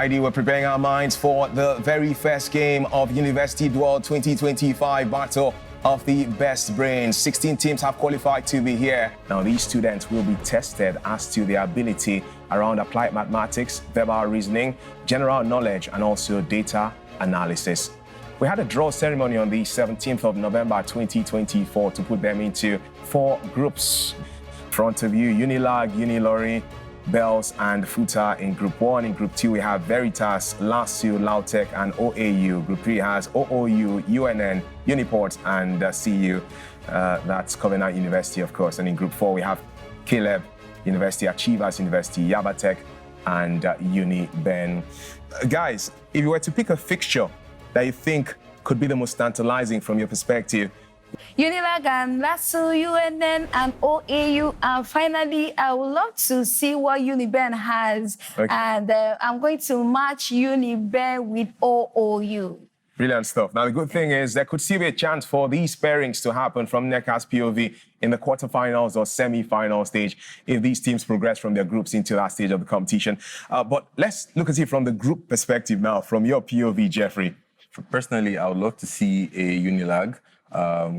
Alrighty, we're preparing our minds for the very first game of University Duel 2025 Battle of the Best Brains. 16 teams have qualified to be here. Now, these students will be tested as to their ability around applied mathematics, verbal reasoning, general knowledge, and also data analysis. We had a draw ceremony on the 17th of November 2024 to put them into 4 groups. In front of you, Unilag, Unilorin, Bells and Futa in Group 1. In Group 2, we have Veritas, LASU, Lautech, and OAU. Group 3 has OOU, UNN, Uniport, and CU. That's Covenant University, of course. And in Group 4, we have Caleb University, Achievers University, Yabatech, and UniBen. Guys, if you were to pick a fixture that you think could be the most tantalizing from your perspective, Unilag and LASU, UNN and OAU, and finally, I would love to see what UniBen has. Okay. And I'm going to match UniBen with OOU. Brilliant stuff. Now, the good thing is there could still be a chance for these pairings to happen from NECA's POV in the quarterfinals or semi-final stage if these teams progress from their groups into that stage of the competition. But let's look at it from the group perspective now, from your POV, Jeffrey. Personally, I would love to see a Unilag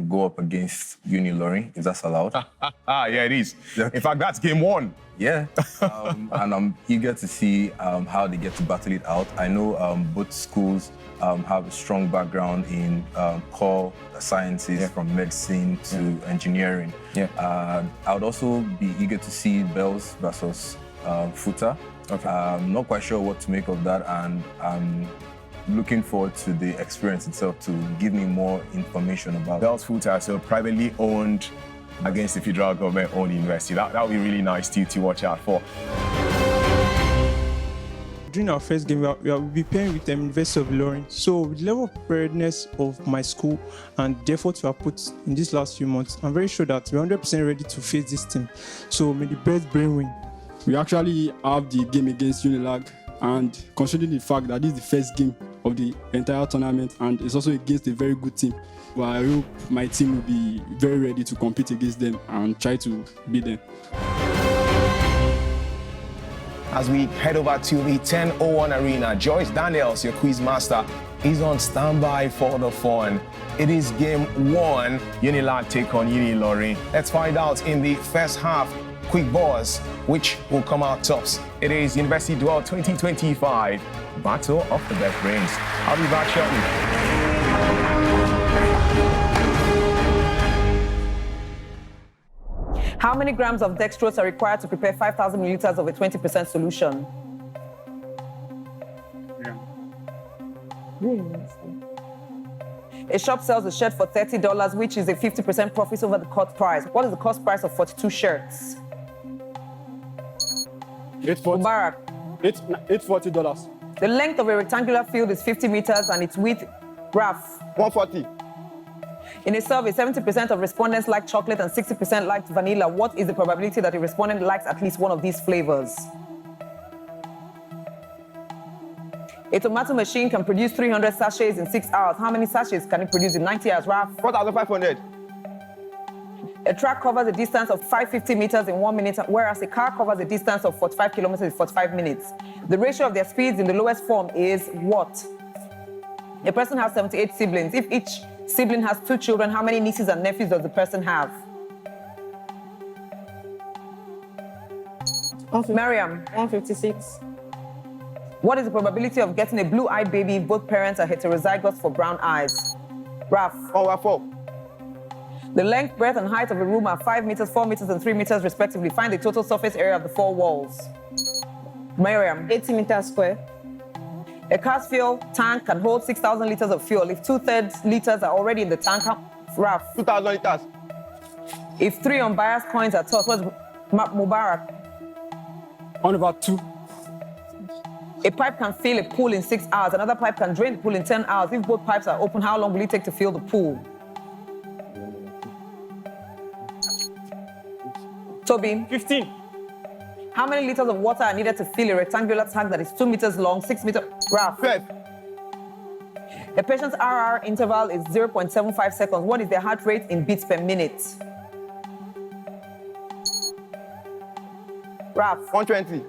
go up against Unilorin, if that's allowed. Yeah, it is. In fact, that's game 1. Yeah, and I'm eager to see how they get to battle it out. I know both schools have a strong background in core sciences, from medicine to engineering. I would also be eager to see Bells versus Futa. Okay. I'm not quite sure what to make of that, and I'm looking forward to the experience itself to give me more information about Bells Futa, so privately owned against the federal government-owned university. That would be really nice to watch out for. During our first game, we'll be playing with the University of Unilorin. So with the level of preparedness of my school and the effort we have put in these last few months, I'm very sure that we're 100% ready to face this team. So may the best brain win. We actually have the game against Unilag, and considering the fact that this is the first game of the entire tournament and it's also against a very good team, but I hope my team will be very ready to compete against them and try to beat them. As we head over to the 10:01 arena, Joyce Daniels, your quiz master, is on standby for the fun. It is game 1, Unilag take on Unilorin. Let's find out in the first half. Quick buzz, which will come out tops. It is University Duel 2025, Battle of the Best Brains. I'll be back shortly. How many grams of dextrose are required to prepare 5,000 milliliters of a 20% solution? A shop sells a shirt for $30, which is a 50% profit over the cost price. What is the cost price of 42 shirts? $840. $840. The length of a rectangular field is 50 meters and its width, graph. 140. In a survey, 70% of respondents like chocolate and 60% liked vanilla. What is the probability that a respondent likes at least one of these flavors? A tomato machine can produce 300 sachets in 6 hours. How many sachets can it produce in 90 hours, Ralph? 4,500. A track covers a distance of 550 meters in 1 minute, whereas a car covers a distance of 45 kilometers in 45 minutes. The ratio of their speeds in the lowest form is what? A person has 78 siblings. If each sibling has 2 children, how many nieces and nephews does the person have? Mariam. 156. What is the probability of getting a blue-eyed baby if both parents are heterozygous for brown eyes? Raf. 4. The length, breadth, and height of a room are 5 meters, 4 meters, and 3 meters, respectively. Find the total surface area of the 4 walls. Miriam. 80 meters square. A car's fuel tank can hold 6,000 liters of fuel. If 2/3 liters are already in the tank, Raf. 2,000 liters. If 3 unbiased coins are tossed, what's Mubarak? 1/2. A pipe can fill a pool in 6 hours. Another pipe can drain the pool in 10 hours. If both pipes are open, how long will it take to fill the pool? Toby. 15. How many liters of water are needed to fill a rectangular tank that is 2 meters long, 6 meters? Ralph. 12. A patient's RR interval is 0.75 seconds. What is their heart rate in beats per minute? Ralph. 120.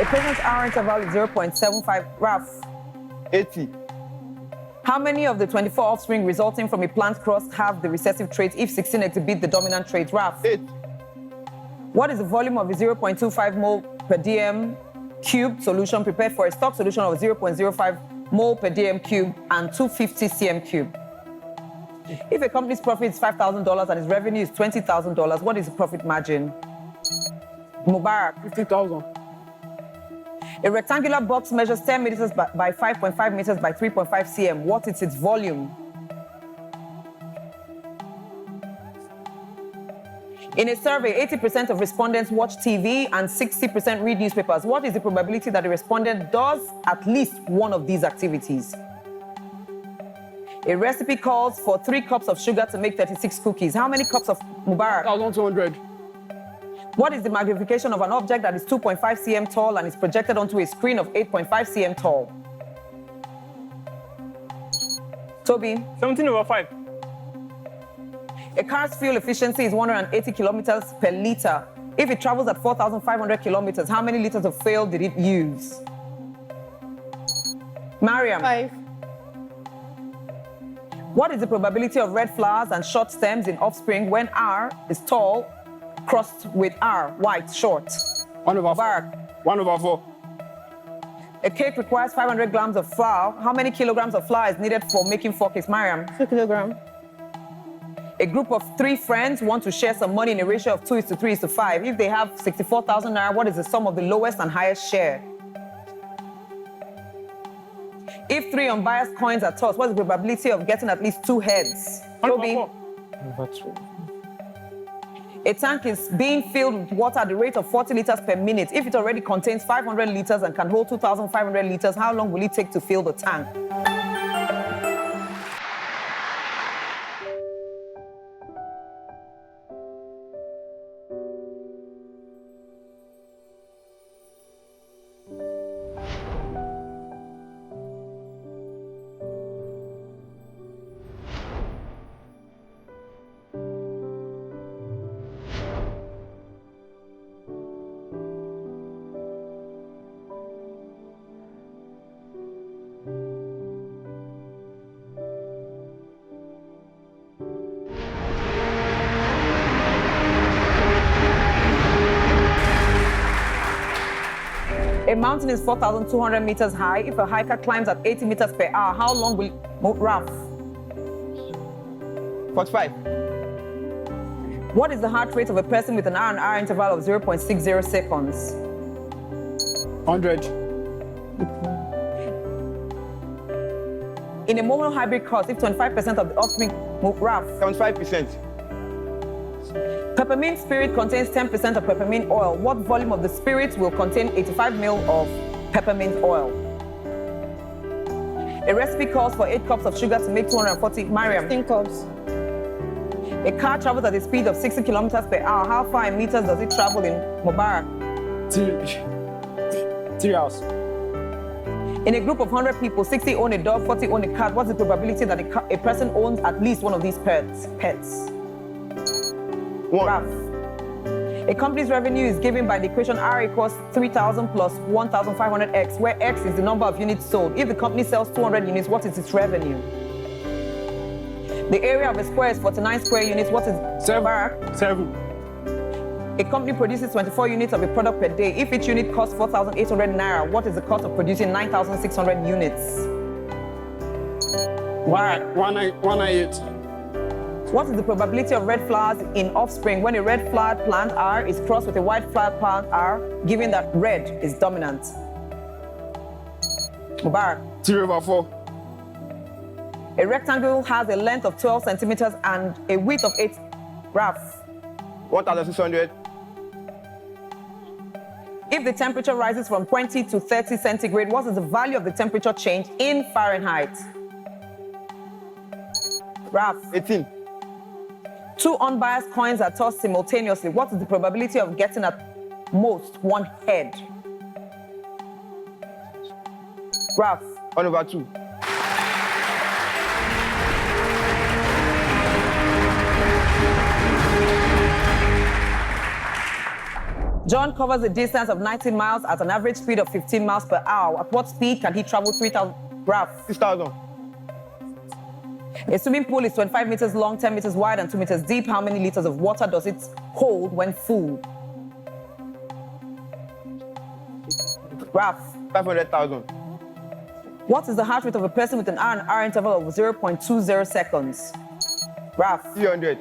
equation's hour interval is 0.75. Raf, 80. how many of the 24 offspring resulting from a plant cross have the recessive trait if 16 exhibit the dominant trait? Raf, 8. what is the volume of a 0.25 mole per dm cubed solution prepared for a stock solution of 0.05 mole per dm cubed and 250 cm cubed? If a company's profit is $5,000 and its revenue is $20,000, what is the profit margin? Mubarak, 50,000. a rectangular box measures 10 meters by 5.5 meters by 3.5 cm. What is its volume? In a survey, 80% of respondents watch TV and 60% read newspapers. What is the probability that a respondent does at least one of these activities? A recipe calls for 3 cups of sugar to make 36 cookies. How many cups of Mubarak? 1,200. What is the magnification of an object that is 2.5 cm tall and is projected onto a screen of 8.5 cm tall? Toby? 17/5. A car's fuel efficiency is 180 kilometers per liter. If it travels at 4,500 kilometers, how many liters of fuel did it use? Mariam? 5. What is the probability of red flowers and short stems in offspring when R is tall crossed with R, white, short? 1/4. Barak? 1/4. A cake requires 500 grams of flour. How many kilograms of flour is needed for making 4 cakes? Mariam? 2 kilograms. A group of 3 friends want to share some money in a ratio of 2:3:5. If they have 64,000 naira, what is the sum of the lowest and highest share? If 3 unbiased coins are tossed, what's the probability of getting at least 2 heads? Toby? 1/4. A tank is being filled with water at the rate of 40 liters per minute. If it already contains 500 liters and can hold 2,500 liters, how long will it take to fill the tank? A mountain is 4,200 meters high. If a hiker climbs at 80 meters per hour, how long will Raf? 45. What is the heart rate of a person with an R&R interval of 0.60 seconds? 100. In a mono-hybrid cross, if 25% of the offspring Raf? 75%. Peppermint spirit contains 10% of peppermint oil. What volume of the spirit will contain 85 ml of peppermint oil? A recipe calls for 8 cups of sugar to make 240. Mariam? 16 cups. A car travels at a speed of 60 kilometers per hour. How far in meters does it travel in Mubarak? 3 hours. In a group of 100 people, 60 own a dog, 40 own a cat. What's the probability that a person owns at least one of these pets? 1. Raf. A company's revenue is given by the equation R equals 3,000 plus 1,500x, where x is the number of units sold. If the company sells 200 units, what is its revenue? The area of a square is 49 square units. What is 7. Barak? 7. A company produces 24 units of a product per day. If each unit costs 4,800 naira, what is the cost of producing 9,600 units? Barak. 198. What is the probability of red flowers in offspring when a red flowered plant R is crossed with a white flowered plant R, given that red is dominant? Mubarak. 3/4. A rectangle has a length of 12 centimeters and a width of 8. Raf. 1,600. If the temperature rises from 20 to 30 centigrade, what is the value of the temperature change in Fahrenheit? Raf. 18. 2 unbiased coins are tossed simultaneously. What is the probability of getting at most 1 head? Raf. 1/2. John covers a distance of 90 miles at an average speed of 15 miles per hour. At what speed can he travel 3,000? Raf. 6,000. A swimming pool is 25 meters long, 10 meters wide, and 2 meters deep. How many liters of water does it hold when full? Raf. 500,000. What is the heart rate of a person with an R&R interval of 0.20 seconds? Raf. 300.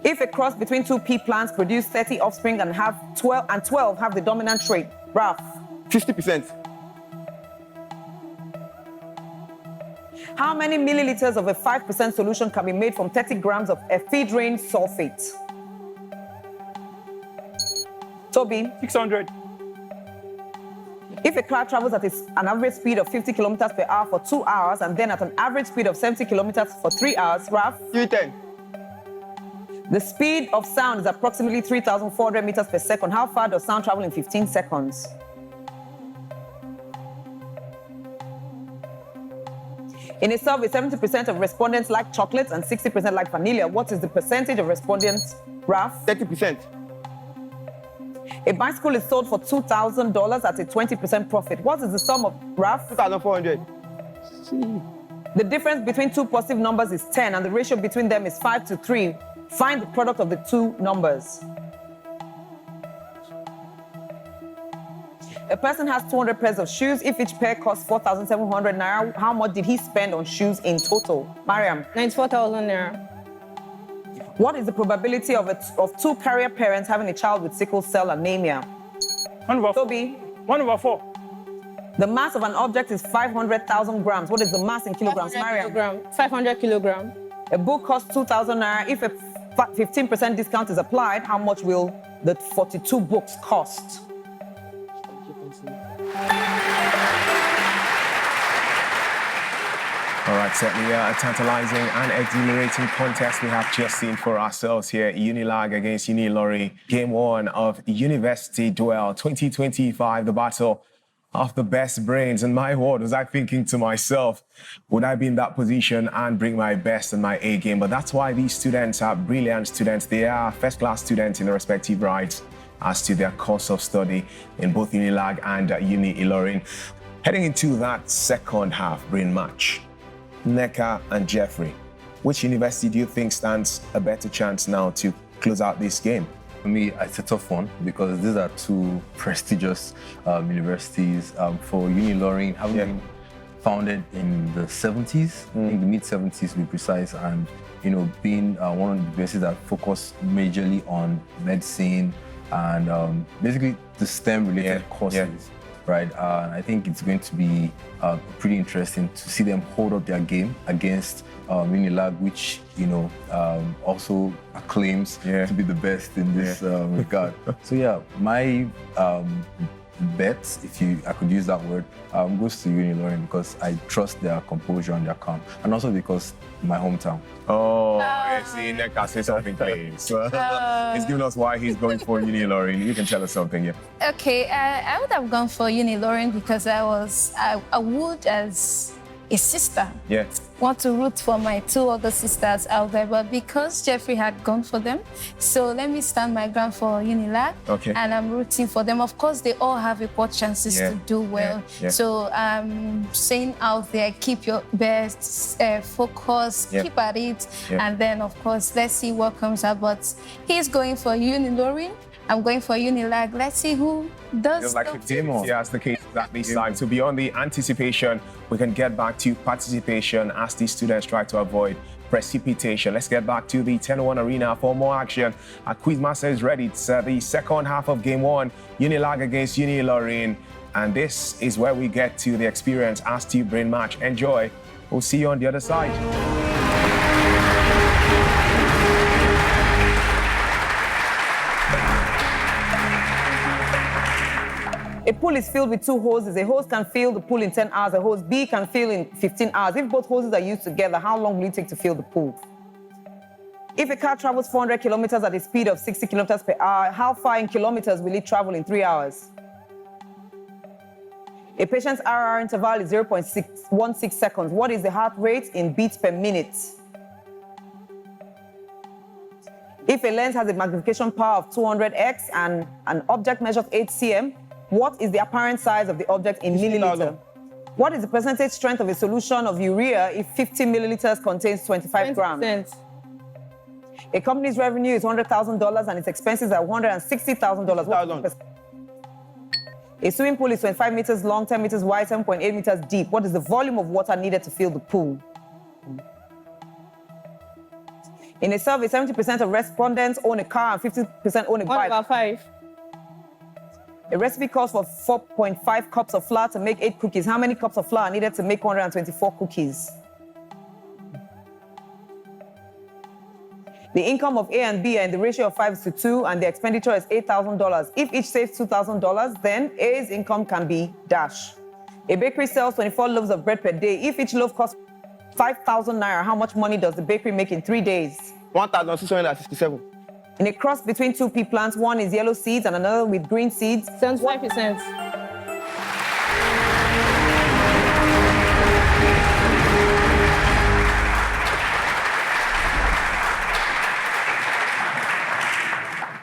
If a cross between two pea plants produce 30 offspring and 12 have the dominant trait, Raf. 50%. How many milliliters of a 5% solution can be made from 30 grams of ephedrine sulfate? Toby. 600. If a car travels at an average speed of 50 kilometers per hour for 2 hours and then at an average speed of 70 kilometers for 3 hours, Raf. 310. The speed of sound is approximately 3,400 meters per second. How far does sound travel in 15 seconds? In a survey, 70% of respondents like chocolates and 60% like vanilla. What is the percentage of respondents, Raf? 30%. A bicycle is sold for $2,000 at a 20% profit. What is the sum of, Raf? 2,400. The difference between two positive numbers is 10, and the ratio between them is 5 to 3. Find the product of the two numbers. A person has 200 pairs of shoes. If each pair costs 4,700 naira, how much did he spend on shoes in total? Mariam. 94,000 naira. What is the probability of two carrier parents having a child with sickle cell anemia? 1/4. Toby. 1/4. The mass of an object is 500,000 grams. What is the mass in kilograms, Mariam? 500 kilograms. A book costs 2,000 naira. If a 15% discount is applied, how much will the 42 books cost? All right, certainly a tantalizing and exhilarating contest we have just seen for ourselves here. Unilag against Unilorin. Game 1 of University Duel 2025, the battle of the best brains. And my word, was I thinking to myself, would I be in that position and bring my best and my A game? But that's why these students are brilliant students. They are first-class students in their respective rights as to their course of study in both Unilag and Unilorin. Heading into that second half brain match, Nneka and Jeffrey, which university do you think stands a better chance now to close out this game? For me, it's a tough one because these are two prestigious universities. For Unilorin, having been founded in the 70s, I think the mid-70s to be precise, and being one of the universities that focus majorly on medicine and basically the STEM-related courses. Right, I think it's going to be pretty interesting to see them hold up their game against Unilag, which also claims to be the best in this regard. So yeah, my bet, if I could use that word, goes to Unilorin because I trust their composure and their calm, and also because my hometown. I see Nneka say something, please. He's giving us why he's going for Unilorin. You can tell us something, yeah. Okay, I would have gone for Unilorin because I would, as a sister, want to root for my two other sisters out there, but because Jeffrey had gone for them, so let me stand my ground for Unilag, and I'm rooting for them. Of course, they all have equal chances to do well. So saying out there, keep your best, focus, keep at it, and then of course, let's see what comes out. But he's going for Unilorin. I'm going for Unilag. Let's see who does. Feels like a demo. Yeah, that's the case at this time. So beyond the anticipation, we can get back to participation as these students try to avoid precipitation. Let's get back to the 10-1 arena for more action. Our Quizmaster is ready. It's the second half of game 1, Unilag against Unilorin. And this is where we get to the experience as to brain match. Enjoy. We'll see you on the other side. A pool is filled with 2 hoses. A hose can fill the pool in 10 hours. A hose B can fill in 15 hours. If both hoses are used together, how long will it take to fill the pool? If a car travels 400 kilometers at a speed of 60 kilometers per hour, how far in kilometers will it travel in 3 hours? A patient's RR interval is 0.16 seconds. What is the heart rate in beats per minute? If a lens has a magnification power of 200x and an object measures 8 cm, what is the apparent size of the object in milliliter? What is the percentage strength of a solution of urea if 50 milliliters contains 25 grams? 20%. A company's revenue is $100,000 and its expenses are $160,000. What? A swimming pool is 25 meters long, 10 meters wide, 7.8 meters deep. What is the volume of water needed to fill the pool? In a survey, 70% of respondents own a car and 50% own a bike. 1/5. A recipe calls for 4.5 cups of flour to make 8 cookies. How many cups of flour are needed to make 124 cookies? The income of A and B are in the ratio of 5:2 and the expenditure is $8,000. If each saves $2,000, then A's income can be dash. A bakery sells 24 loaves of bread per day. If each loaf costs 5,000 naira, how much money does the bakery make in 3 days? 1,667. In a cross between 2 pea plants, one is yellow seeds and another with green seeds. 75%.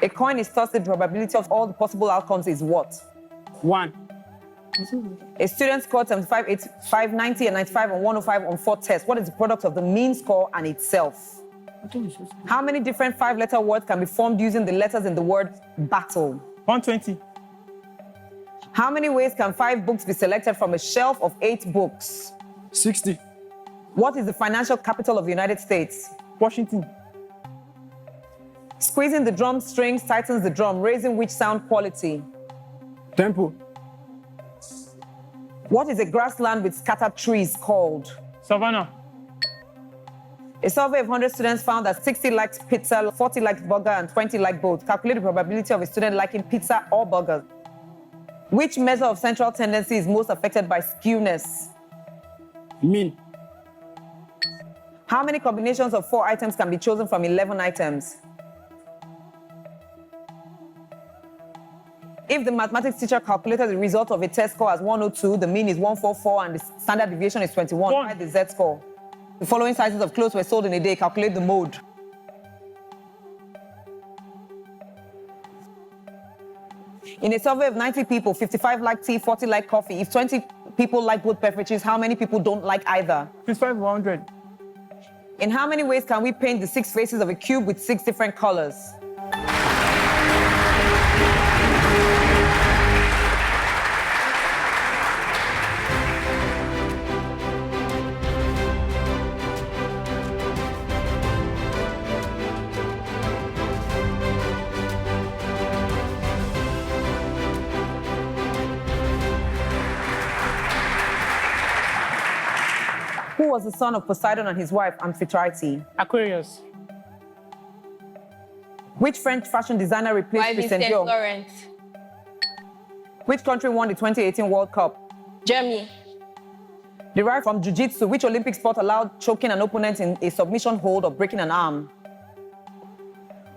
A coin is tossed, the probability of all the possible outcomes is what? 1. A student scored 75, 85, 90, and 95 on 105 on 4 tests. What is the product of the mean score and itself? How many different 5-letter words can be formed using the letters in the word battle? 120. How many ways can 5 books be selected from a shelf of 8 books? 60. What is the financial capital of the United States? Washington. Squeezing the drum strings tightens the drum, raising which sound quality? Tempo. What is a grassland with scattered trees called? Savannah. A survey of 100 students found that 60 likes pizza, 40 likes burger, and 20 like both. Calculate the probability of a student liking pizza or burger. Which measure of central tendency is most affected by skewness? Mean. How many combinations of 4 items can be chosen from 11 items? If the mathematics teacher calculated the result of a test score as 102, the mean is 144, and the standard deviation is 21, find the Z-score. The following sizes of clothes were sold in a day. Calculate the mode. In a survey of 90 people, 55 like tea, 40 like coffee. If 20 people like both beverages, how many people don't like either? 55, 100. In how many ways can we paint the 6 faces of a cube with 6 different colors? Who was the son of Poseidon and his wife, Amphitrite? Aquarius. Which French fashion designer replaced Christian Dior? Laurent. Which country won the 2018 World Cup? Germany. Derived from jiu-jitsu, which Olympic sport allowed choking an opponent in a submission hold or breaking an arm?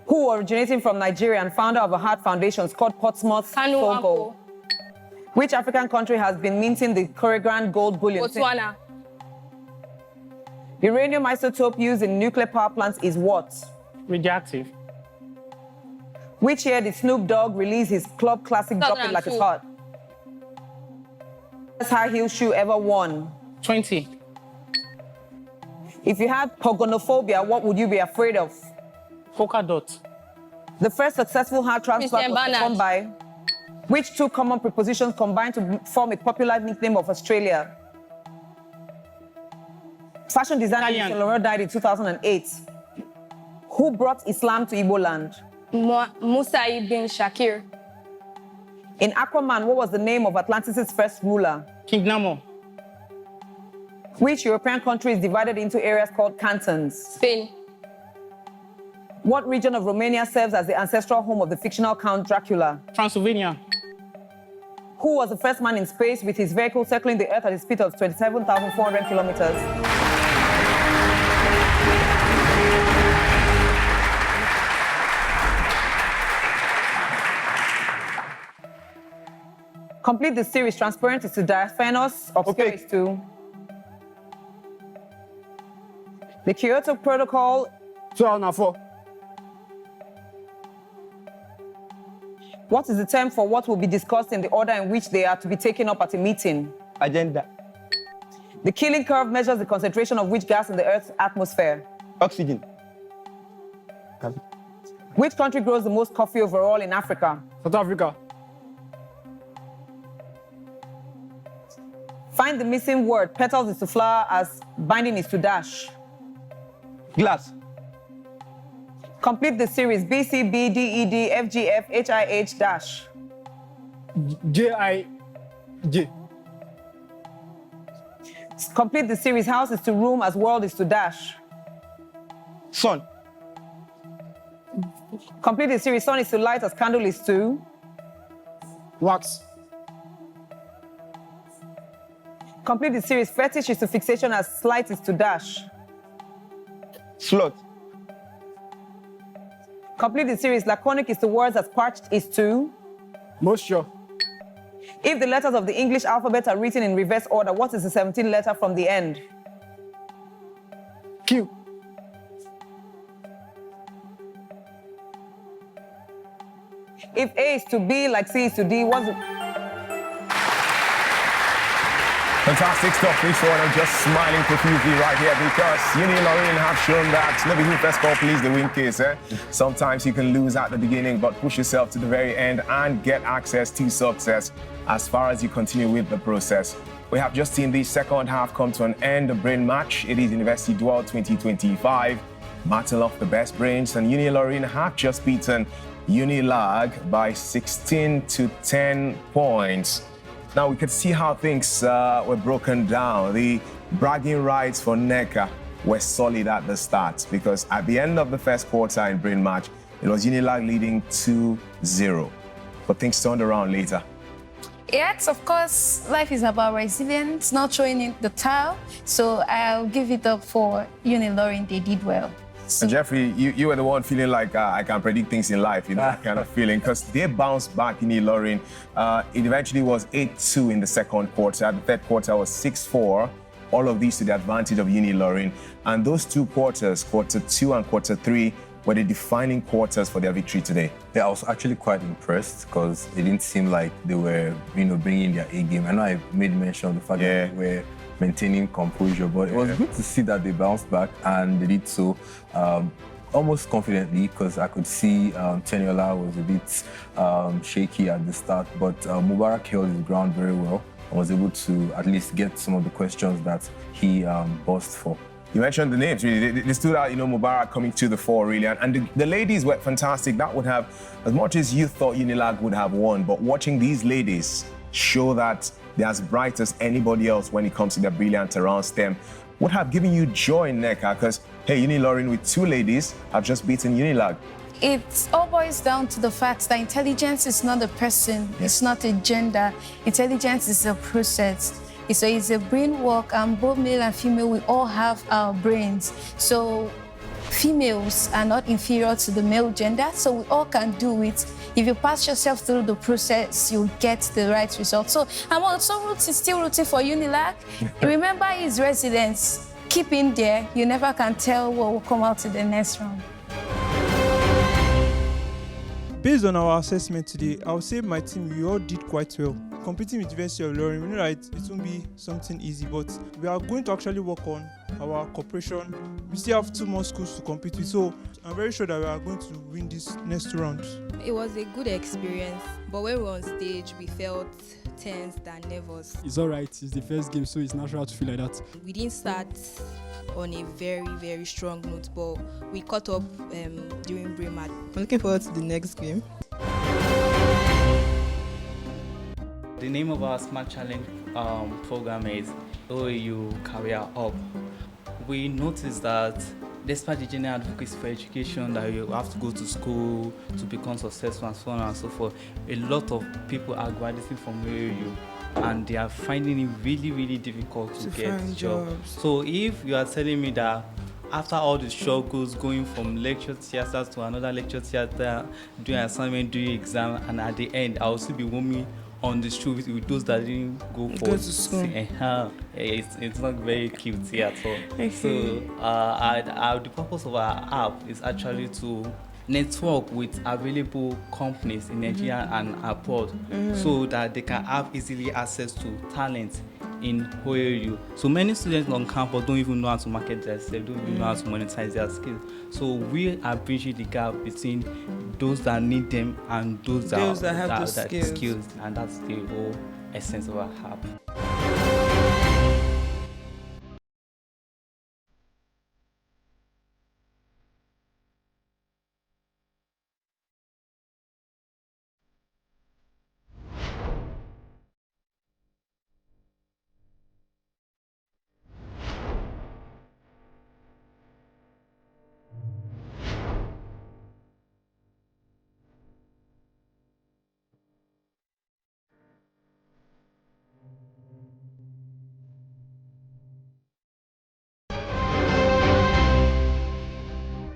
Who, originating from Nigeria and founder of a heart foundation, scored Portsmouth's Kanu sole Akpo. goal? Which African country has been minting the Korean gold bullion? Botswana. Uranium isotope used in nuclear power plants is what? Radioactive. Which year did Snoop Dogg release his club classic Drop It Like It's 2002. Hot? Best high heel shoe ever worn? 20. If you had pogonophobia, what would you be afraid of? Polka dot. The first successful heart transplant Christian was performed by which 2 common prepositions combined to form a popular nickname of Australia? Fashion designer Italian. Unilorin died in 2008. Who brought Islam to Igbo land? Musa ibn Shakir. In Aquaman, what was the name of Atlantis' first ruler? King Namo. Which European country is divided into areas called cantons? Spain. What region of Romania serves as the ancestral home of the fictional Count Dracula? Transylvania. Who was the first man in space with his vehicle circling the Earth at a speed of 27,400 kilometers? Complete the series. Transparent is to diaphanous, obscure is to. The Kyoto Protocol. 2004. What is the term for what will be discussed in the order in which they are to be taken up at a meeting? Agenda. The Killing curve measures the concentration of which gas in the Earth's atmosphere? Oxygen. Which country grows the most coffee overall in Africa? South Africa. Find the missing word. Petals is to flower as binding is to dash. Glass. Complete the series B, C, B, D, E, D, F, G, F, H, I, H, dash. J-I-J. Complete the series. House is to room as world is to dash. Sun. Complete the series. Sun is to light as candle is to. Wax. Complete the series. Fetish is to fixation as slight is to dash. Slot. Complete the series. Laconic is to words as parched is to. Moisture. If the letters of the English alphabet are written in reverse order, what is the 17th letter from the end? Q. If A is to B like C is to D, what's the... Fantastic stuff, this one. I'm just smiling profusely right here because Unilorin have shown that never who first call please the win case. Sometimes you can lose at the beginning, but push yourself to the very end and get access to success as far as you continue with the process. We have just seen the second half come to an end, the brain match. It is University Duel 2025, battle of the best brains, and Unilorin have just beaten Unilag by 16 to 10 points. Now we could see how things were broken down. The bragging rights for NECA were solid at the start because at the end of the first quarter in brain match, it was Unilag leading 2-0. But things turned around later. Yes, of course, life is about resilience, not throwing in the towel. So I'll give it up for Unilorin. They did well. So, And Jeffrey, you were the one feeling like I can predict things in life, you know, that kind of feeling, because they bounced back in Unilorin. It eventually was 8-2 in the second quarter. The third quarter was 6-4. All of these to the advantage of Unilorin. And those two quarters, quarter 2 and quarter 3, were the defining quarters for their victory today. Yeah, I was actually quite impressed because it didn't seem like they were, bringing their A game. I know I made mention of the fact that they were maintaining composure, but it was good to see that they bounced back and they did so almost confidently because I could see Teniola was a bit shaky at the start, but Mubarak held his ground very well and was able to at least get some of the questions that he buzzed for. You mentioned the names, really. They stood out, Mubarak coming to the fore, really. And the ladies were fantastic. That would have, as much as you thought Unilag would have won, but watching these ladies show that they're as bright as anybody else when it comes to their brilliant around STEM would have given you joy in NECA because, hey, Unilorin with two ladies have just beaten Unilag. it all boils down to the fact that intelligence is not a person, it's not a gender. Intelligence is a process. So it's a brain work, and both male and female, we all have our brains. So females are not inferior to the male gender, so we all can do it. If you pass yourself through the process, you'll get the right result. So I'm also still rooting for Unilag. Remember his residence. Keep in there. You never can tell what will come out in the next round. Based on our assessment today, I would say my team, we all did quite well. Competing with University of Lorin, we know that it won't be something easy, but we are going to actually work on our cooperation. We still have 2 more schools to compete with, so I'm very sure that we are going to win this next round. It was a good experience, but when we were on stage, we felt tensed and nervous. It's all right. It's the first game, so it's natural to feel like that. We didn't start on a very, very strong note, but we caught up during Bremat. I'm looking forward to the next game. The name of our Smart Challenge program is OAU Career Up. We noticed that despite the general advocacy for education, that you have to go to school to become successful and so on and so forth, a lot of people are graduating from OAU and they are finding it really, really difficult to get jobs. So if you are telling me that after all the struggles going from lecture theater to another lecture theater, doing assignment, doing exam, and at the end I'll still be roaming on the street with those that didn't go to school. It's not very cute here at all. So the purpose of our app is actually to network with available companies in Nigeria and abroad, so that they can have easily access to talent in OAU. So many students on campus don't even know how to market themselves, don't even know how to monetize their skills. So we are bridging the gap between those that need them and those that have those skills, and that's the whole essence of our app.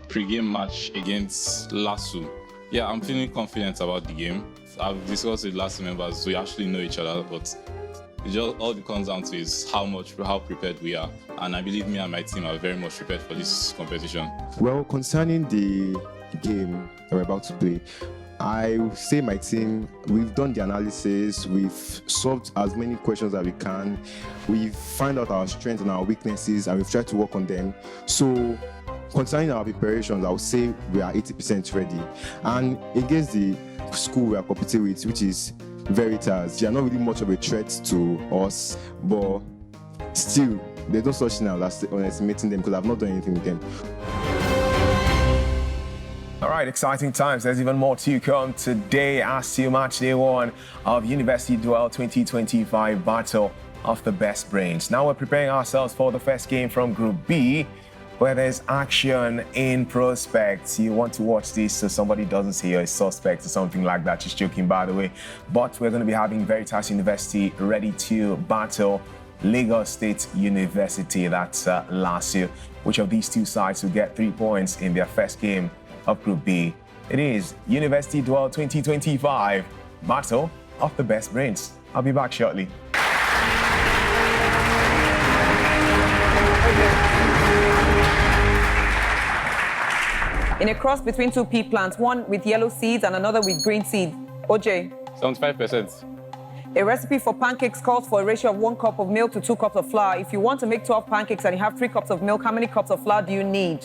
Pre-game match against LASU. Yeah, I'm feeling confident about the game. I've discussed with LASU members, we actually know each other, but just all it comes down to is how prepared we are. And I believe me and my team are very much prepared for this competition. Well, concerning the game that we're about to play, I would say my team, we've done the analysis, we've solved as many questions as we can, we've found out our strengths and our weaknesses, and we've tried to work on them. So concerning our preparations, I would say we are 80% ready. And against the school we are competing with, which is Veritas, they are not really much of a threat to us, but still, there's no such thing as underestimating them because I've not done anything with them. All right, exciting times. There's even more to come today as to match day one of University Duel 2025 Battle of the Best Brains. Now we're preparing ourselves for the first game from Group B, where there's action in prospects. You want to watch this so somebody doesn't say you're a suspect or something like that. Just joking, by the way. But we're going to be having Veritas University ready to battle Lagos State University, that's LASU. Which of these two sides will get 3 points in their first game of Group B? It is University Duel 2025 Battle of the Best Brains. I'll be back shortly. In a cross between two pea plants, one with yellow seeds and another with green seeds. OJ. 75%. A recipe for pancakes calls for a ratio of 1 cup of milk to 2 cups of flour. If you want to make 12 pancakes and you have 3 cups of milk, how many cups of flour do you need?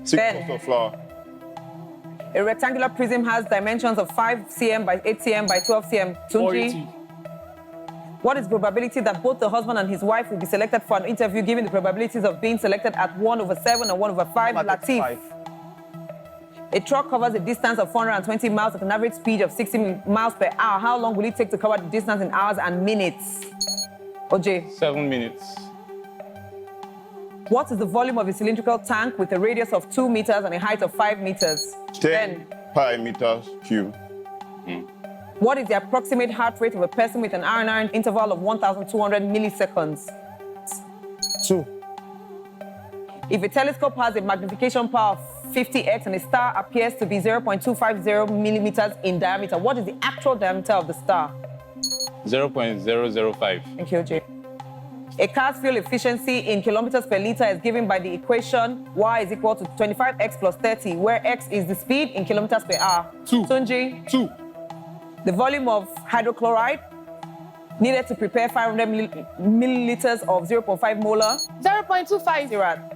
6 cups of flour. A rectangular prism has dimensions of 5 cm by 8 cm by 12 cm. Tunji. What is the probability that both the husband and his wife will be selected for an interview, given the probabilities of being selected at 1/7 and 1/5? Latif. A truck covers a distance of 420 miles at an average speed of 60 miles per hour. How long will it take to cover the distance in hours and minutes? OJ. 7 minutes. What is the volume of a cylindrical tank with a radius of 2 meters and a height of 5 meters? 10 pi meters cubed. What is the approximate heart rate of a person with an RNR interval of 1,200 milliseconds? 2. If a telescope has a magnification power of 50x and a star appears to be 0.250 millimeters in diameter, what is the actual diameter of the star? 0.005. Thank you, Jay. A car's fuel efficiency in kilometers per liter is given by the equation y is equal to 25x plus 30, where x is the speed in kilometers per hour. 2. Tunji. 2. The volume of hydrochloride needed to prepare 500 milliliters of 0.5 molar. 0.25.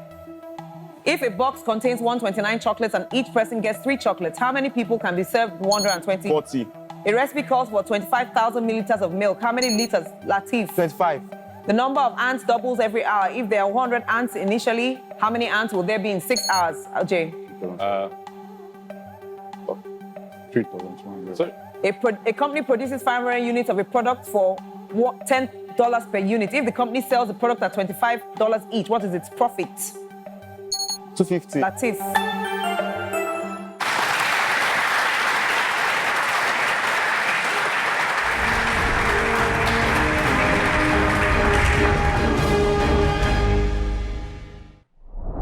If a box contains 129 chocolates and each person gets 3 chocolates, how many people can be served 120? 40. A recipe calls for 25,000 milliliters of milk. How many liters? Latif. 25. The number of ants doubles every hour. If there are 100 ants initially, how many ants will there be in 6 hours? Jay. 3,200. Sorry? A company produces 500 units of a product for $10 per unit. If the company sells the product at $25 each, what is its profit? 250. Latif.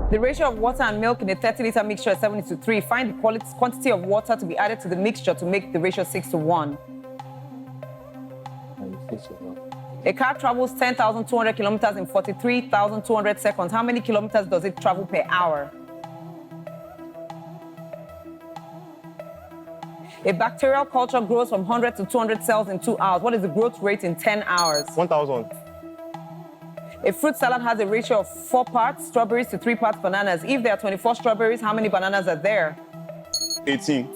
The ratio of water and milk in a 30-liter mixture is 7:3. Find the quantity of water to be added to the mixture to make the ratio 6:1. A car travels 10,200 kilometers in 43,200 seconds. How many kilometers does it travel per hour? A bacterial culture grows from 100 to 200 cells in 2 hours. What is the growth rate in 10 hours? 1,000. A fruit salad has a ratio of 4 parts strawberries to 3 parts bananas. If there are 24 strawberries, how many bananas are there? 18.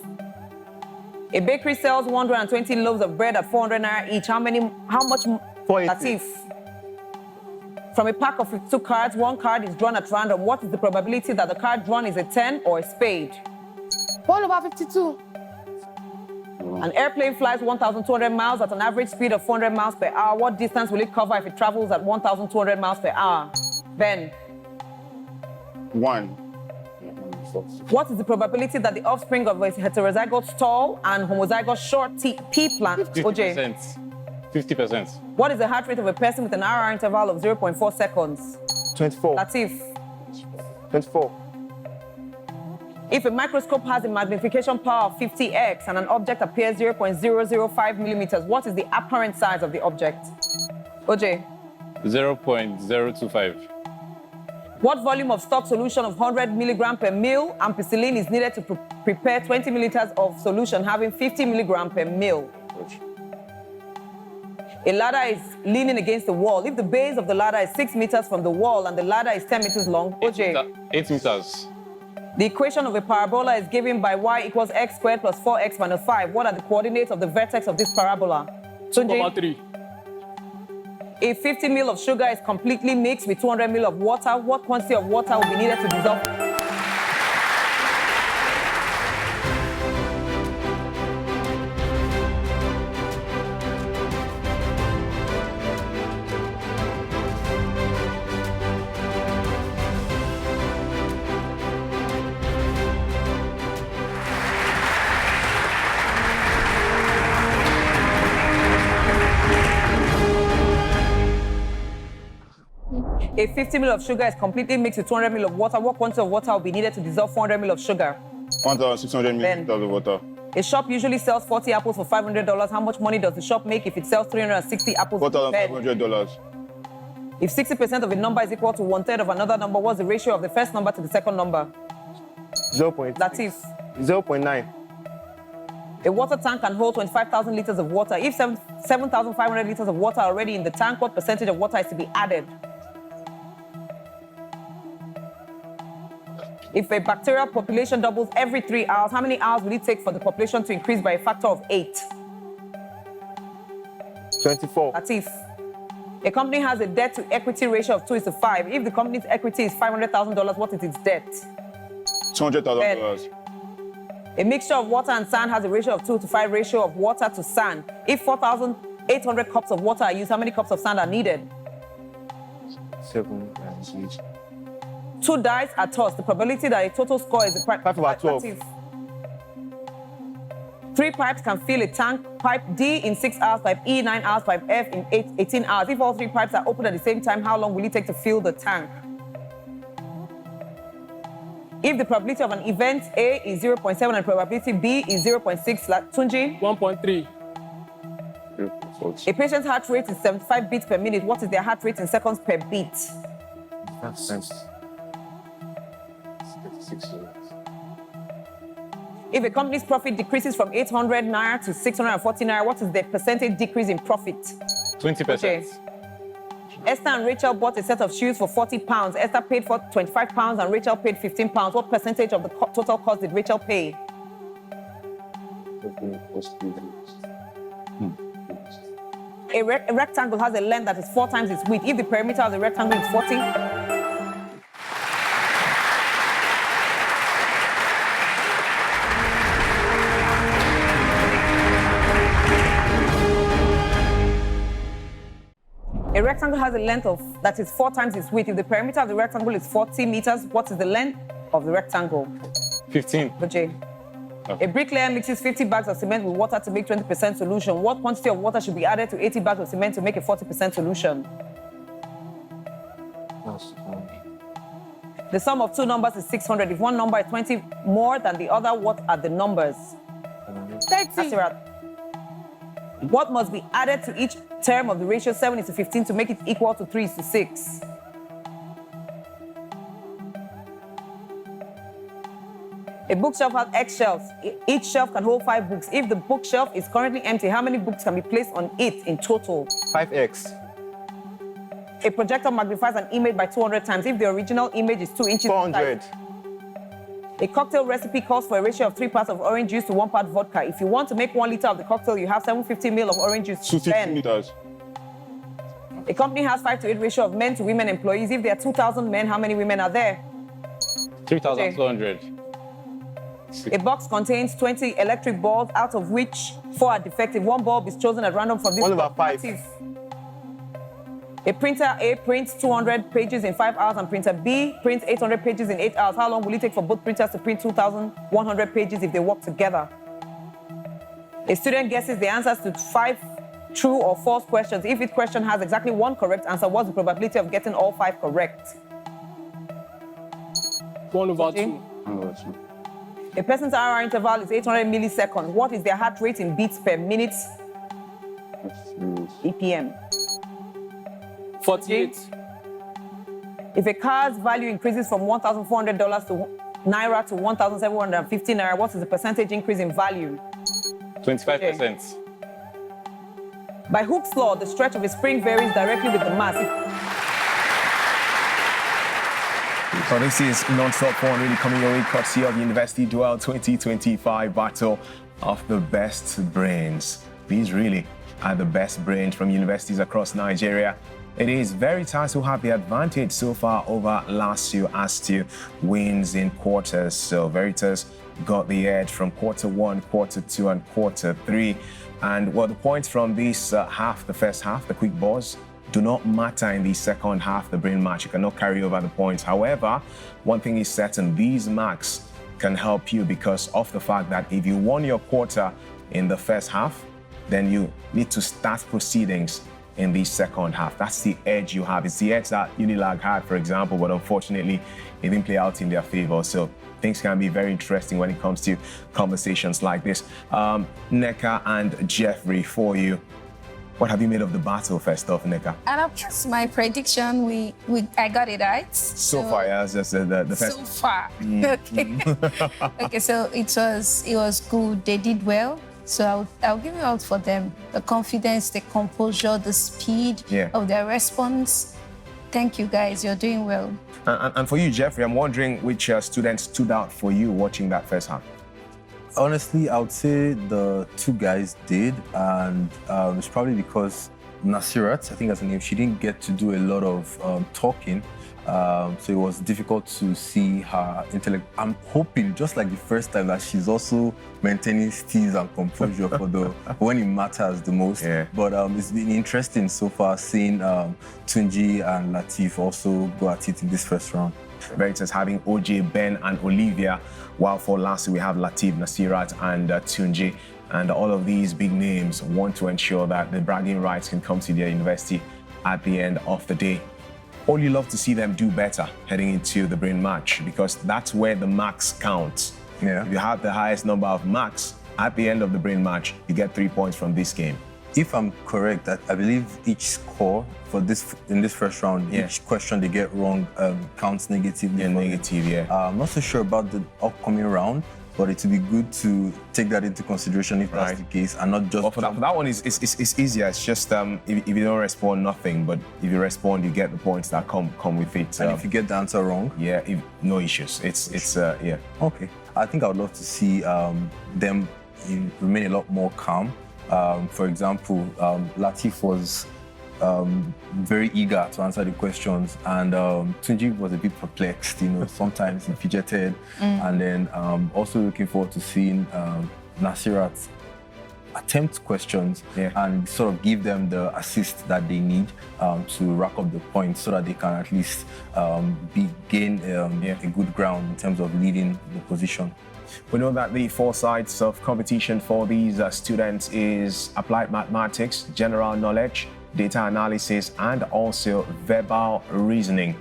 A bakery sells 120 loaves of bread at 400 naira each. How much? 480. Latif. From a pack of 52 cards, 1 card is drawn at random. What is the probability that the card drawn is a 10 or a spade? 1/52. An airplane flies 1,200 miles at an average speed of 400 miles per hour. What distance will it cover if it travels at 1,200 miles per hour? Ben. 1. What is the probability that the offspring of a heterozygote tall and homozygous short pea plant? 50%. 50%. What is the heart rate of a person with an RR interval of 0.4 seconds? 24. Latif. 24. If a microscope has a magnification power of 50x and an object appears 0.005 millimeters, what is the apparent size of the object? OJ. 0.025. What volume of stock solution of 100 milligram per mil ampicillin is needed to prepare 20 milliliters of solution having 50 milligram per mil? A ladder is leaning against the wall. If the base of the ladder is 6 meters from the wall and the ladder is 10 meters long, OJ. 8 meters. The equation of a parabola is given by y equals x squared plus 4x minus 5. What are the coordinates of the vertex of this parabola? 2.3. If 50 ml of sugar is completely mixed with 200 ml of water, what quantity of water will be needed to dissolve? If 50 ml of sugar is completely mixed with 200 ml of water, what quantity of water will be needed to dissolve 400 ml of sugar? 1,600 milliliters of water. A shop usually sells 40 apples for $500. How much money does the shop make if it sells 360 apples? $4,500. If 60% of a number is equal to 1/3 of another number, what's the ratio of the first number to the second number? 0.9. Latif. 0.9. A water tank can hold 25,000 liters of water. If 7,500 liters of water are already in the tank, what percentage of water is to be added? If a bacterial population doubles every 3 hours, how many hours will it take for the population to increase by a factor of 8? 24. Latif. A company has a debt to equity ratio of 2:5. If the company's equity is $500,000, what is its debt? $200,000. A mixture of water and sand has a ratio of 2:5 ratio of water to sand. If 4,800 cups of water are used, how many cups of sand are needed? 7 and 8. 2 dice are tossed. The probability that a total score is 5/12. 3 pipes can fill a tank. Pipe D in 6 hours, pipe E 9 hours, pipe F in 18 hours. If all 3 pipes are open at the same time, how long will it take to fill the tank? If the probability of an event A is 0.7 and probability B is 0.6, Tunji? 1.3. A patient's heart rate is 75 beats per minute. What is their heart rate in seconds per beat? 36. If a company's profit decreases from 800 naira to 640 naira, what is the percentage decrease in profit? 20%. Okay. Esther and Rachel bought a set of shoes for 40 pounds. Esther paid for 25 pounds and Rachel paid 15 pounds. What percentage of the total cost did Rachel pay? A rectangle has a length that is 4 times its width. If the perimeter of the rectangle is 40, a rectangle has a length that is 4 times its width. If the perimeter of the rectangle is 40 meters, what is the length of the rectangle? 15. J. A bricklayer mixes 50 bags of cement with water to make 20% solution. What quantity of water should be added to 80 bags of cement to make a 40% solution? The sum of 2 numbers is 600. If one number is 20 more than the other, what are the numbers? 30. What must be added to each term of the ratio 7:15 to make it equal to 3:6? A bookshelf has X shelves. Each shelf can hold 5 books. If the bookshelf is currently empty, how many books can be placed on it in total? 5x. A projector magnifies an image by 200 times if the original image is 2 inches. 400. A cocktail recipe calls for a ratio of 3 parts of orange juice to 1 part vodka. If you want to make 1 liter of the cocktail, you have 750 ml of orange juice. 250 liters. A company has 5 to 8 ratio of men to women employees. If there are 2,000 men, how many women are there? 3,200. A box contains 20 electric bulbs, out of which 4 are defective. 1 bulb is chosen at random from this. 1/5. A printer A prints 200 pages in 5 hours and printer B prints 800 pages in 8 hours. How long will it take for both printers to print 2,100 pages if they work together? A student guesses the answers to 5 true or false questions. If each question has exactly 1 correct answer, what's the probability of getting all 5 correct? 1/2. A person's RR interval is 800 milliseconds. What is their heart rate in beats per minute? BPM. 48. If a car's value increases from $1,400 to Naira to 1,750 Naira, what is the percentage increase in value? 25%. By Hooke's law, the stretch of a spring varies directly with the mass. So this is non-stop fun really coming your way courtesy of University Duel 2025 Battle of the Best Brains. These really are the best brains from universities across Nigeria. It is Veritas who have the advantage so far over LASU as to wins in quarters. So Veritas got the edge from quarter 1, quarter 2, and quarter 3. And well, the points from this half, the first half, the quick balls, do not matter in the second half, the brain match. You cannot carry over the points. However, one thing is certain, these marks can help you because of the fact that if you won your quarter in the first half, then you need to start proceedings in the second half. That's the edge you have. It's the edge that Unilag had, for example, but unfortunately, it didn't play out in their favor. So things can be very interesting when it comes to conversations like this. Neka and Jeffrey, for you, what have you made of the battle first off, Neka? And of course, my prediction, I got it right. So far, yeah, just the first. So far, okay. Okay, so it was good. They did well. So I'll give it out for them. The confidence, the composure, the speed of their response. Thank you, guys. You're doing well. And for you, Jeffrey, I'm wondering which students stood out for you watching that first half. Honestly, I would say the 2 guys did, and it's probably because Nasirat, I think that's her name, she didn't get to do a lot of talking. So it was difficult to see her intellect. I'm hoping, just like the first time, that she's also maintaining steeze and composure for when it matters the most. Yeah. But it's been interesting so far seeing Tunji and Latif also go at it in this first round. Veritas having OJ, Ben, and Olivia, while for LASU we have Latif, Nasirat, and Tunji. And all of these big names want to ensure that the bragging rights can come to their university at the end of the day. Only love to see them do better heading into the brain match because that's where the marks count. Yeah. If you have the highest number of marks at the end of the brain match, you get 3 points from this game. If I'm correct, I believe each score for in this first round, each question they get wrong counts negatively. Yeah, negative, yeah. I'm not so sure about the upcoming round, but it would be good to take that into consideration if that's the case, and not just. Well, for that one, it's easier. It's just if you don't respond, nothing. But if you respond, you get the points that come with it. And if you get the answer wrong, no issues. It's yeah. Okay, I think I would love to see them remain a lot more calm. For example, Latif was very eager to answer the questions, and Tunji was a bit perplexed. Sometimes he fidgeted, and then also looking forward to seeing Nasirat attempt questions and sort of give them the assist that they need to rack up the points so that they can at least gain a good ground in terms of leading the position. We know that the 4 sides of competition for these students is applied mathematics, general knowledge, data analysis, and also verbal reasoning.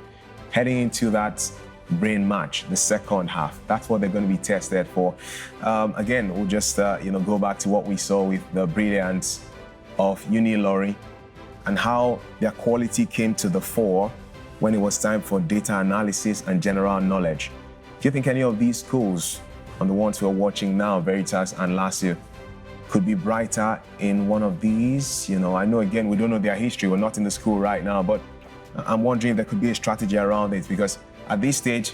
Heading into that brain match, the second half, that's what they're going to be tested for. Again, we'll just go back to what we saw with the brilliance of Unilorin and how their quality came to the fore when it was time for data analysis and general knowledge. Do you think any of these schools on the ones who are watching now, Veritas and LASU, could be brighter in one of these? You know, I know, again, we don't know their history. We're not in the school right now, but I'm wondering if there could be a strategy around it, because at this stage,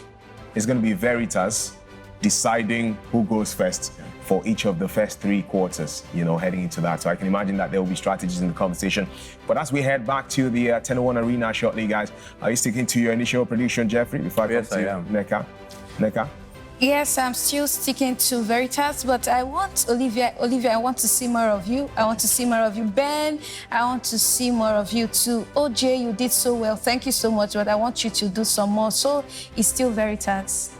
it's going to be Veritas deciding who goes first for each of the first 3 quarters, you know, heading into that. So I can imagine that there will be strategies in the conversation. But as we head back to the 10:01 arena shortly, guys, are you sticking to your initial prediction, Jeffrey? Before I Yes, come to I am. Neka? Yes, I'm still sticking to Veritas, but I want Olivia, I want to see more of you. I want to see more of you. Ben, I want to see more of you too. OJ, you did so well. Thank you so much, but I want you to do some more. So it's still Veritas.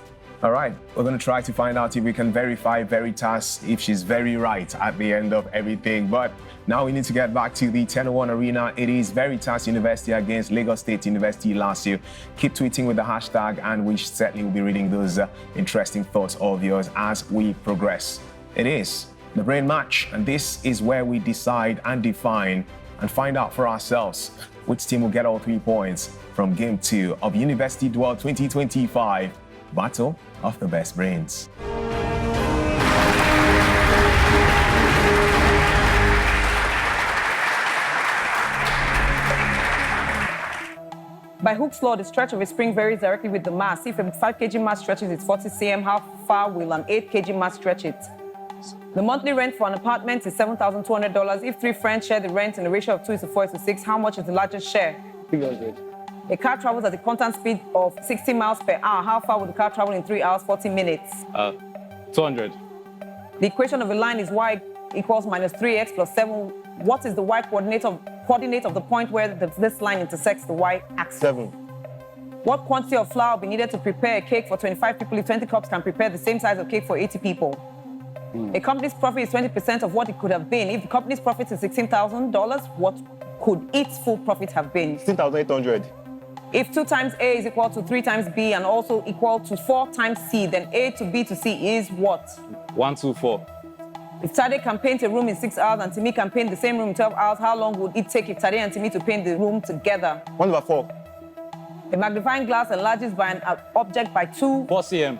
All right, we're going to try to find out if we can verify Veritas, if she's very right at the end of everything. But now we need to get back to the 10:01 arena. It is Veritas University against Lagos State University LASU. Keep tweeting with the hashtag, and we certainly will be reading those interesting thoughts of yours as we progress. It is the brain match, and this is where we decide and define and find out for ourselves which team will get all 3 points from Game 2 of University Duel 2025. Battle of the Best Brains. By Hooke's law, the stretch of a spring varies directly with the mass. If a 5 kg mass stretches its 40 cm, how far will an 8 kg mass stretch it? The monthly rent for an apartment is $7,200. If 3 friends share the rent in a ratio of 2:4:6, how much is the largest share? 300. A car travels at a constant speed of 60 miles per hour. How far will the car travel in 3 hours, 40 minutes? 200. The equation of a line is y equals minus 3x plus 7. What is the y coordinate of the point where this line intersects the y-axis? 7. What quantity of flour will be needed to prepare a cake for 25 people if 20 cups can prepare the same size of cake for 80 people? A company's profit is 20% of what it could have been. If the company's profit is $16,000, what could its full profit have been? 16,800. If 2 times A is equal to 3 times B and also equal to 4 times C, then A to B to C is what? 124. If Tade can paint a room in 6 hours and Timi can paint the same room in 12 hours, how long would it take if Tade and Timi to paint the room together? 1/4. A magnifying glass enlarges by an object by 4 cm.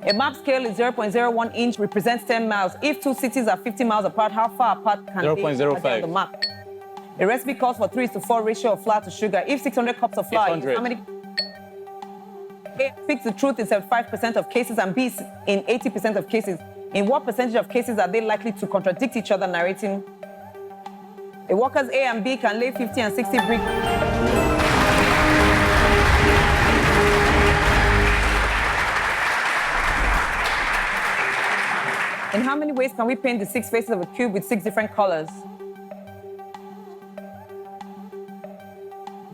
A map scale is 0.01 inch, represents 10 miles. If 2 cities are 50 miles apart, how far apart can they be on 0.05. the map? A recipe calls for 3:4 ratio of flour to sugar. If 600 cups of flour, 800. how many? A speaks the truth in 75% of cases and B in 80% of cases. In what percentage of cases are they likely to contradict each other, narrating? A workers A and B can lay 50 and 60 bricks. In how many ways can we paint the 6 faces of a cube with 6 different colors?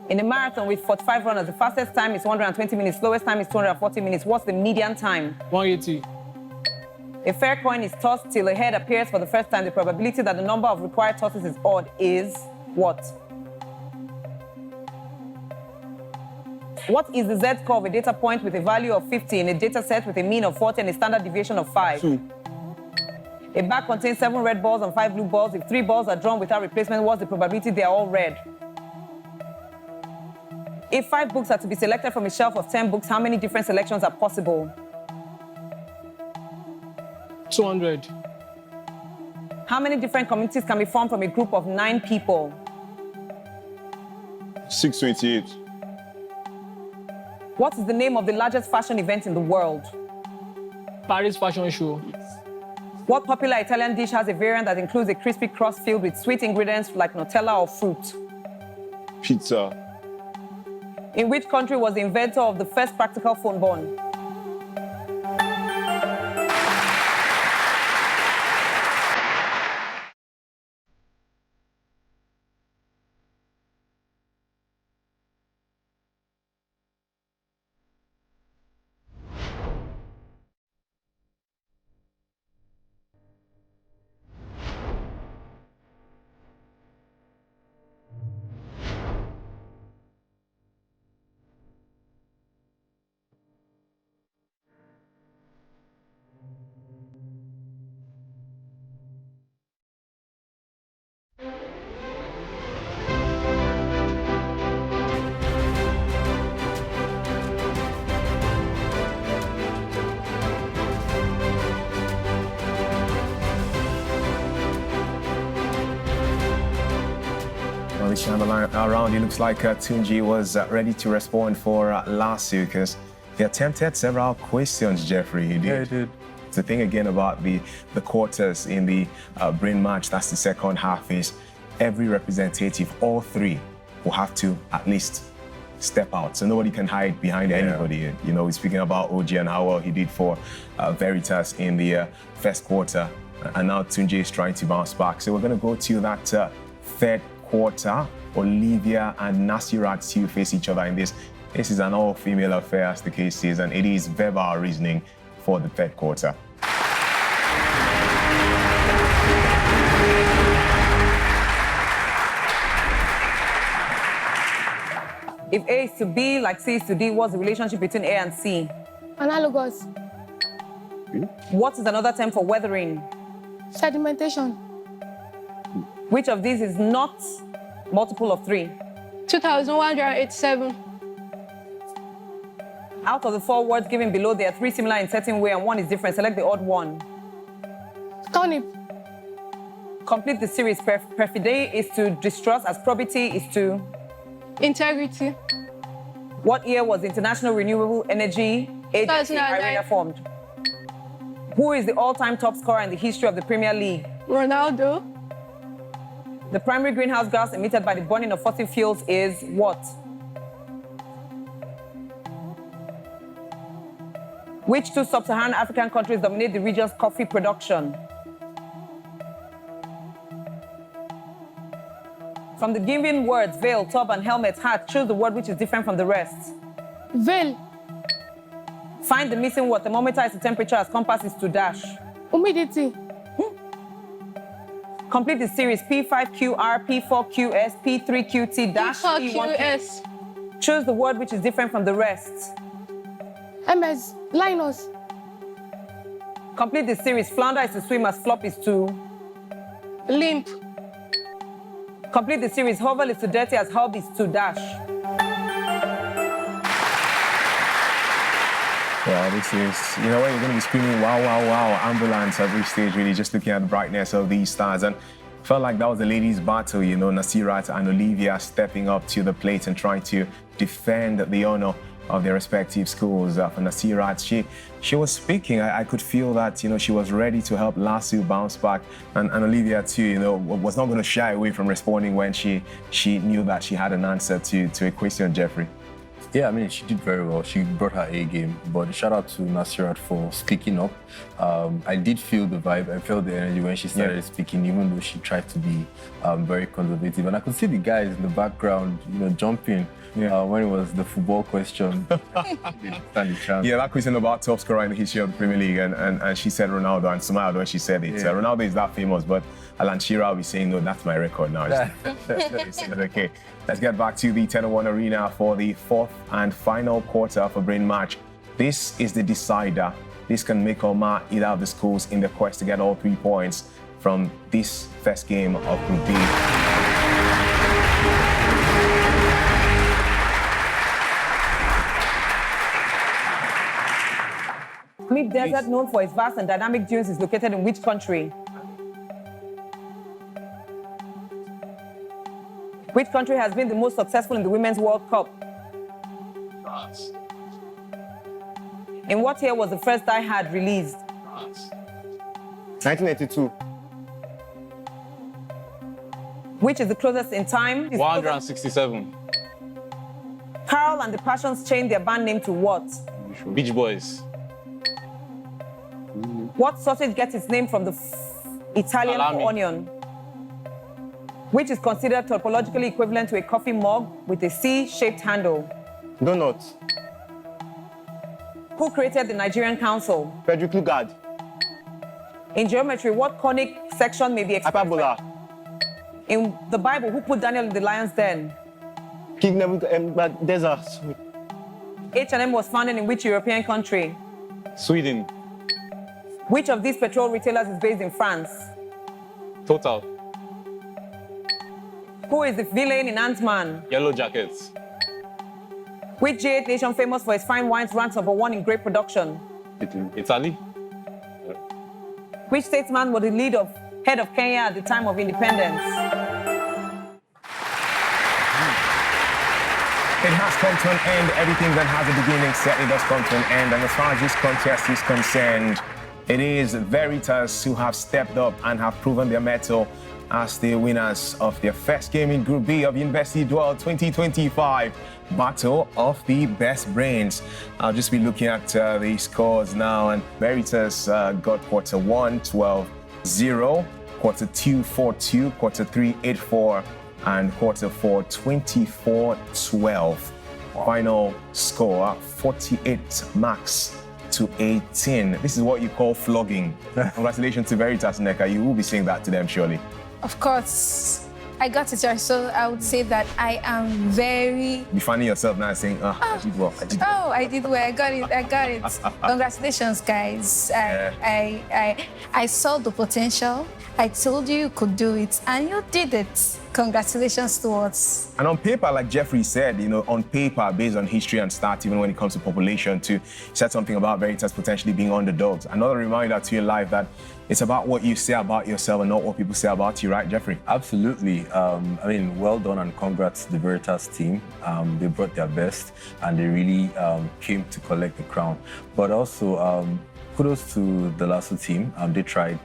In a marathon with 45 runners, the fastest time is 120 minutes, slowest time is 240 minutes. What's the median time? 180. A fair coin is tossed till a head appears for the first time. The probability that the number of required tosses is odd is what? What is the z-score of a data point with a value of 50 in a data set with a mean of 40 and a standard deviation of 5? 2. A bag contains 7 red balls and 5 blue balls. If 3 balls are drawn without replacement, what's the probability they are all red? If 5 books are to be selected from a shelf of 10 books, how many different selections are possible? 200. How many different communities can be formed from a group of 9 people? 628. What is the name of the largest fashion event in the world? Paris Fashion Show. What popular Italian dish has a variant that includes a crispy crust filled with sweet ingredients like Nutella or fruit? Pizza. In which country was the inventor of the first practical phone born? this time around, it looks like Tunji was ready to respond for LASU because he attempted several questions, Jeffrey. He did. Yeah, he did. The thing again about the quarters in the brain match, that's the second half, is every representative, all three, will have to at least step out. So nobody can hide behind anybody. You know, we're speaking about OG and how well he did for Veritas in the first quarter. And now Tunji is trying to bounce back. So we're going to go to that third quarter. Olivia and Nasirat to face each other in this. This is an all-female affair, as the case is, and it is verbal reasoning for the third quarter. If A is to B, like C is to D, what's the relationship between A and C? Analogous. What is another term for weathering? Sedimentation. Which of these is not multiple of 3? 2,187. Out of the 4 words given below, there are 3 similar in certain way and 1 is different. Select the odd one. Turnip. Complete the series. Perfidy is to distrust, as probity is to... Integrity. What year was International Renewable Energy Agency IRENA formed? Who is the all-time top scorer in the history of the Premier League? Ronaldo. The primary greenhouse gas emitted by the burning of fossil fuels is what? Which 2 sub-Saharan African countries dominate the region's coffee production? From the given words, veil, top, and helmet, hat, choose the word which is different from the rest. Veil. Find the missing word. Thermometer is the temperature, as compass is to dash. Humidity. Complete the series. P5QR, P4QS, P3QT, dash, P4QS. Choose the word which is different from the rest. MS. Linus. Complete the series. Flounder is to swim, as flop is to... Limp. Complete the series. Hovel is to dirty, as hub is to dash. Yeah, this is, you know what, you're going to be screaming, wow, wow, wow, ambulance at this stage, really, just looking at the brightness of these stars. And felt like that was the ladies' battle, you know, Nasirat and Olivia stepping up to the plate and trying to defend the honor of their respective schools. For Nasirat, she was speaking. I could feel that, you know, she was ready to help LASU bounce back. And Olivia, too, you know, was not going to shy away from responding when she knew that she had an answer to a question, Jeffrey. Yeah, I mean, she did very well. She brought her A game. But shout out to Nasirat for speaking up. I did feel the vibe. I felt the energy when she started speaking, even though she tried to be very conservative. And I could see the guys in the background, you know, jumping when it was the football question. Yeah, that question about top scorer in the history of the Premier League. And she said Ronaldo and smiled when she said it. Ronaldo is that famous, but Alan Shearer will be saying, no, that's my record now. Okay, let's get back to the 10-1 arena for the 4th and final quarter for Brain Match. This is the decider. This can make or mar either of the schools in the quest to get all 3 points from this first game of Group B. Smith Desert, known for its vast and dynamic dunes, is located in which country? Which country has been the most successful in the Women's World Cup? France. In what year was the first Die Hard released? France. 1982. Which is the closest in time? 167. Carl and the Passions changed their band name to what? Beach Boys. What sausage gets its name from the Italian Salami. for onion? Which is considered topologically equivalent to a coffee mug with a C-shaped handle? Donut. Who created the Nigerian Council? Frederick Lugard. In geometry, what conic section may be expressed? Hyperbola. In the Bible, who put Daniel in the lion's den? King Nebuchadnezzar. Desert. H&M was founded in which European country? Sweden. Which of these petrol retailers is based in France? Total. Who is the villain in Ant-Man? Yellow Jackets. Which G8 nation famous for its fine wines ranks #1 in grape production? Italy. Which statesman was the head of Kenya at the time of independence? It has come to an end. Everything that has a beginning certainly does come to an end. And as far as this contest is concerned, it is Veritas who have stepped up and have proven their mettle as the winners of their first game in Group B of University Duel 2025 Battle of the Best Brains. I'll just be looking at the scores now, and Veritas got quarter 1, 12-0, quarter 2, 4-2, quarter 3, 8-4, and quarter 4, 24-12. Final score, 48 marks to 18. This is what you call flogging. Congratulations to Veritas, Neka. You will be saying that to them, surely. Of course, I got it right, so I would say that I am very... You're finding yourself now saying, I did well, I did well. Oh, I did well, I got it. Congratulations, guys. I saw the potential. I told you could do it, and you did it. Congratulations to us. And on paper, like Jeffrey said, on paper, based on history and stats, even when it comes to population, too, he said something about Veritas potentially being underdogs. Another reminder to your life that it's about what you say about yourself and not what people say about you, right, Jeffrey? Absolutely. Well done and congrats to the Veritas team. They brought their best and they really came to collect the crown. But also, kudos to the LASU team. They tried.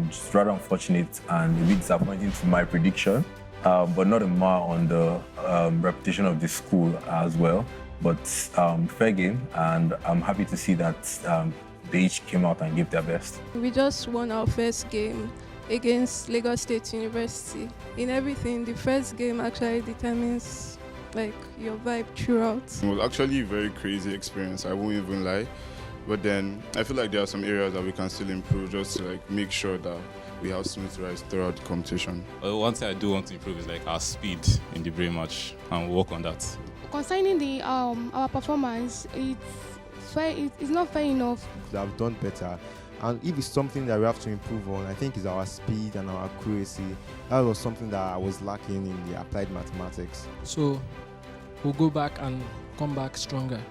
Just rather unfortunate and a bit disappointing to my prediction, but not a mar on the reputation of the school as well. But fair game, and I'm happy to see that they each came out and gave their best. We just won our first game against Lagos State University. In everything, the first game actually determines your vibe throughout. It was actually a very crazy experience, I won't even lie. But then I feel like there are some areas that we can still improve just to make sure that we have smooth rides throughout the competition. One thing I do want to improve is our speed in the brain match, and we'll work on that. Concerning the our performance, it's not fair enough. We have done better, and if it's something that we have to improve on, I think it's our speed and our accuracy. That was something that I was lacking in the applied mathematics. So we'll go back and come back stronger.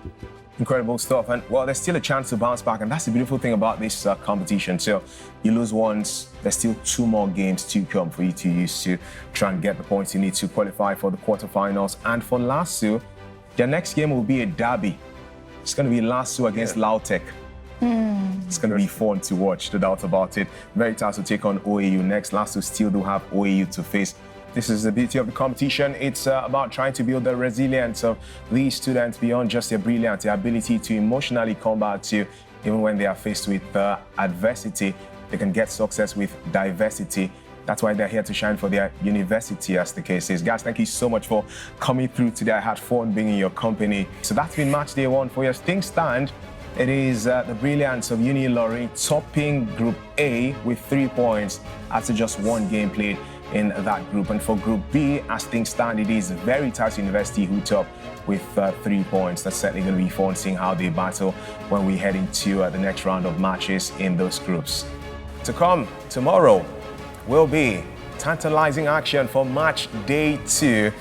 Incredible stuff. And well, there's still a chance to bounce back. And that's the beautiful thing about this competition. So you lose once, there's still 2 more games to come for you to use to try and get the points you need to qualify for the quarterfinals. And for LASU, their next game will be a derby. It's going to be LASU against Lautech. It's going to be fun to watch, no doubt about it. Veritas will take on OAU next. LASU still do have OAU to face. This is the beauty of the competition. It's about trying to build the resilience of these students beyond just their brilliance, their ability to emotionally combat you, even when they are faced with adversity. They can get success with diversity. That's why they're here to shine for their university, as the case is. Guys, thank you so much for coming through today. I had fun being in your company. So that's been match day 1 for your things stand. It is the brilliance of Unilorin topping Group A with 3 points after just 1 game played in that group. And for Group B, as things stand, it is Veritas University who top with 3 points. That's certainly going to be fun seeing how they battle when we head into the next round of matches in those groups. To come tomorrow will be tantalizing action for match day 2.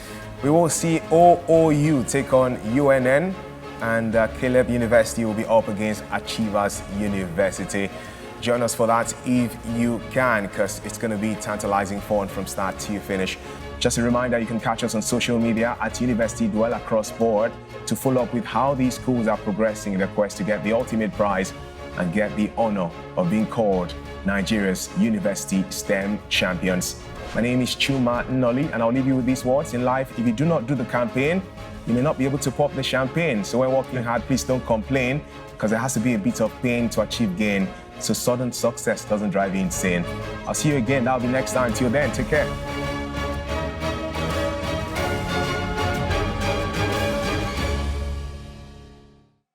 We will see OOU take on UNN, and Caleb University will be up against Achievers University. Join us for that if you can, because it's going to be tantalizing fun from start to finish. Just a reminder, you can catch us on social media at University Duel across board to follow up with how these schools are progressing in their quest to get the ultimate prize and get the honor of being called Nigeria's University STEM champions. My name is Chuma Nnoli, and I'll leave you with these words. In life, if you do not do the campaign, you may not be able to pop the champagne. So when working hard, please don't complain, because there has to be a bit of pain to achieve gain. So sudden success doesn't drive you insane. I'll see you again. That'll be next time. Till then, take care.